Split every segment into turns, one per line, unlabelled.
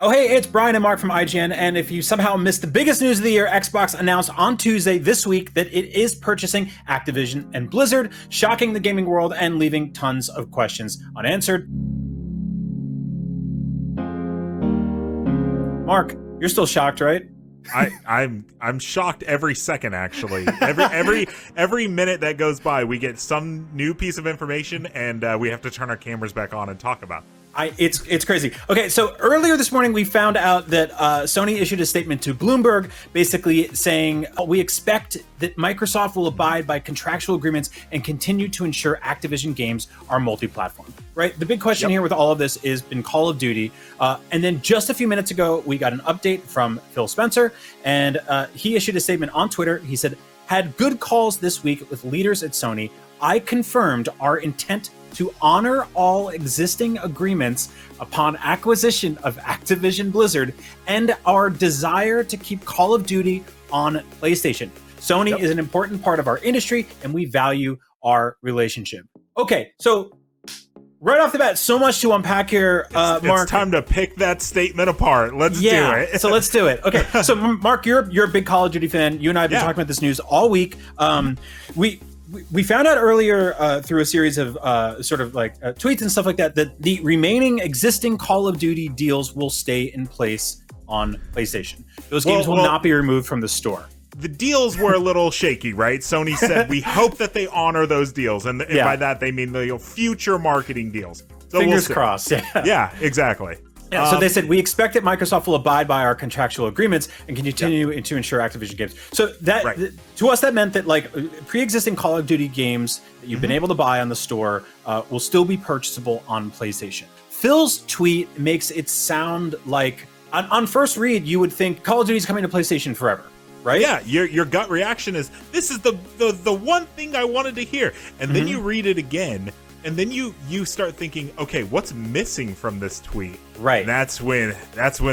Oh, hey, it's Brian and Mark from IGN, and if you somehow missed the biggest news of the year, Xbox announced on Tuesday this week that it is purchasing Activision and Blizzard, shocking the gaming world and leaving tons of questions unanswered. Mark, you're still shocked, right?
I'm shocked every second, actually. Every minute that goes by, we get some new piece of information, and we have to turn our cameras back on and talk about it.
It's crazy. Okay, so earlier this morning we found out that Sony issued a statement to Bloomberg, basically saying we expect that Microsoft will abide by contractual agreements and continue to ensure Activision games are multi-platform. Right. The big question here with all of this is been Call of Duty, and then just a few minutes ago we got an update from Phil Spencer, and he issued a statement on Twitter. He said, "Had good calls this week with leaders at Sony. I confirmed our intent to honor all existing agreements upon acquisition of Activision Blizzard and our desire to keep Call of Duty on PlayStation. Sony is an important part of our industry and we value our relationship." Okay, so right off the bat, so much to unpack here, Mark.
It's time to pick that statement apart. Let's do it.
So let's do it. Okay, so Mark, you're a big Call of Duty fan. You and I have been talking about this news all week. We found out earlier through a series of tweets and stuff like that the remaining existing Call of Duty deals will stay in place on PlayStation. Those games will not be removed from the store.
The deals were a little shaky, right? Sony said, we hope that they honor those deals. And by that, they mean the future marketing deals. So
Fingers crossed.
Yeah, exactly.
Yeah, so they said, we expect that Microsoft will abide by our contractual agreements and continue to ensure Activision games. So that to us, that meant that like pre-existing Call of Duty games that you've been able to buy on the store will still be purchasable on PlayStation. Phil's tweet makes it sound like, on first read, you would think Call of Duty's coming to PlayStation forever. Right?
Yeah, your gut reaction is, this is the one thing I wanted to hear. And then you read it again, and then you start thinking, okay, what's missing from this tweet?
Right.
And that's when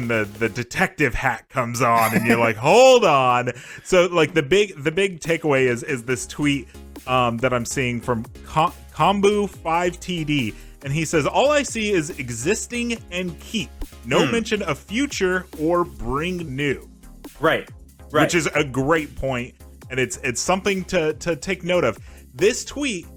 the detective hat comes on, and you're like, hold on. So like the big takeaway is this tweet that I'm seeing from Kombu5TD, and he says, all I see is existing and keep. No mention of future or bring new.
Right.
Which is a great point, and it's something to take note of. This tweet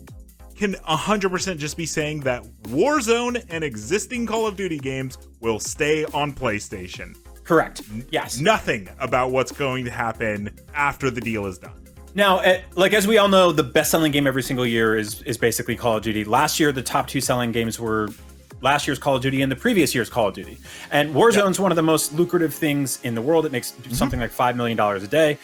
can 100% just be saying that Warzone and existing Call of Duty games will stay on PlayStation.
Correct. Yes.
Nothing about what's going to happen after the deal is done.
Now, as we all know, the best-selling game every single year is basically Call of Duty. Last year, the top two selling games were last year's Call of Duty and the previous year's Call of Duty. And Warzone's one of the most lucrative things in the world. It makes something like $5 million a day.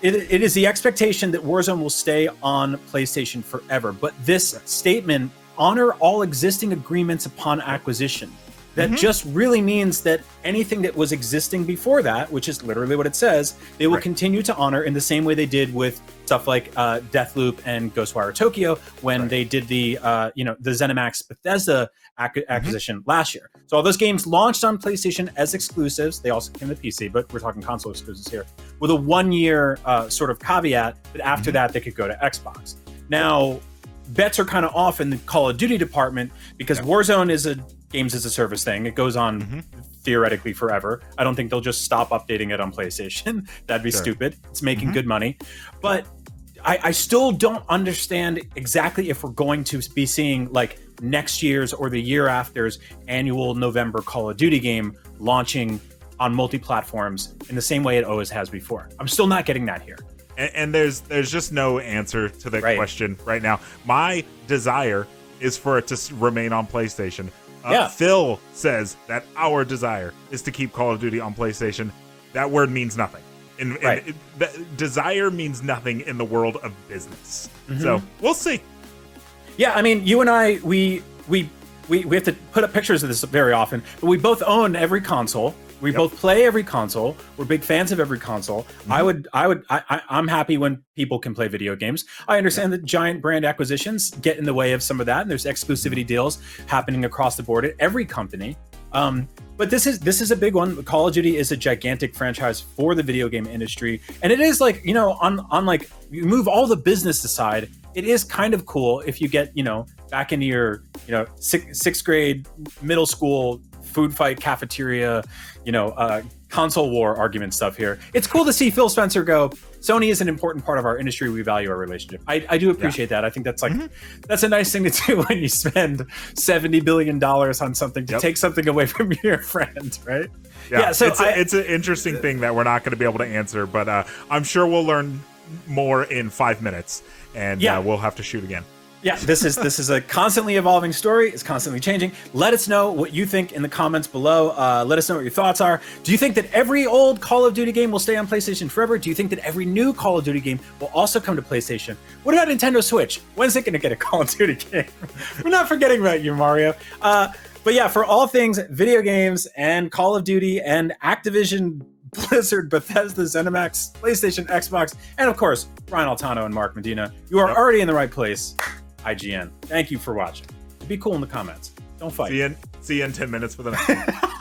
It is the expectation that Warzone will stay on PlayStation forever. But this statement, honor all existing agreements upon acquisition, that just really means that anything that was existing before that, which is literally what it says, they will continue to honor in the same way they did with stuff like Deathloop and Ghostwire Tokyo when they did the ZeniMax Bethesda acquisition last year. So all those games launched on PlayStation as exclusives. They also came to PC, but we're talking console exclusives here, with a 1-year sort of caveat that after that they could go to Xbox. Now, bets are kind of off in the Call of Duty department because Warzone is a games as a service thing. It goes on theoretically forever. I don't think they'll just stop updating it on PlayStation. That'd be stupid. It's making good money. But I still don't understand exactly if we're going to be seeing like next year's or the year after's annual November Call of Duty game launching on multi-platforms in the same way it always has before. I'm still not getting that here.
And there's just no answer to that question right now. My desire is for it to remain on PlayStation. Phil says that our desire is to keep Call of Duty on PlayStation. That word means nothing. Desire means nothing in the world of business. So we'll see.
Yeah, I mean, you and I, we have to put up pictures of this very often, but we both own every console. We both play every console. We're big fans of every console. I'm happy when people can play video games. I understand that giant brand acquisitions get in the way of some of that, and there's exclusivity deals happening across the board at every company. But this is a big one. Call of Duty is a gigantic franchise for the video game industry, and it is like, on like, you move all the business aside, it is kind of cool if you get back into your sixth grade, middle school food fight, cafeteria, console war argument stuff here. It's cool to see Phil Spencer go, Sony is an important part of our industry. We value our relationship. I do appreciate that. I think that's that's a nice thing to do when you spend $70 billion on something to take something away from your friend, right?
Yeah, so it's an interesting thing that we're not going to be able to answer, but I'm sure we'll learn more in 5 minutes, and we'll have to shoot again.
Yeah, this is a constantly evolving story. It's constantly changing. Let us know what you think in the comments below. Let us know what your thoughts are. Do you think that every old Call of Duty game will stay on PlayStation forever? Do you think that every new Call of Duty game will also come to PlayStation? What about Nintendo Switch? When's it going to get a Call of Duty game? We're not forgetting about you, Mario. But yeah, for all things video games and Call of Duty and Activision Blizzard, Bethesda, ZeniMax, PlayStation, Xbox, and of course, Brian Altano and Mark Medina, you are already in the right place. IGN. Thank you for watching. Be cool in the comments. Don't fight.
See you in 10 minutes for the next one.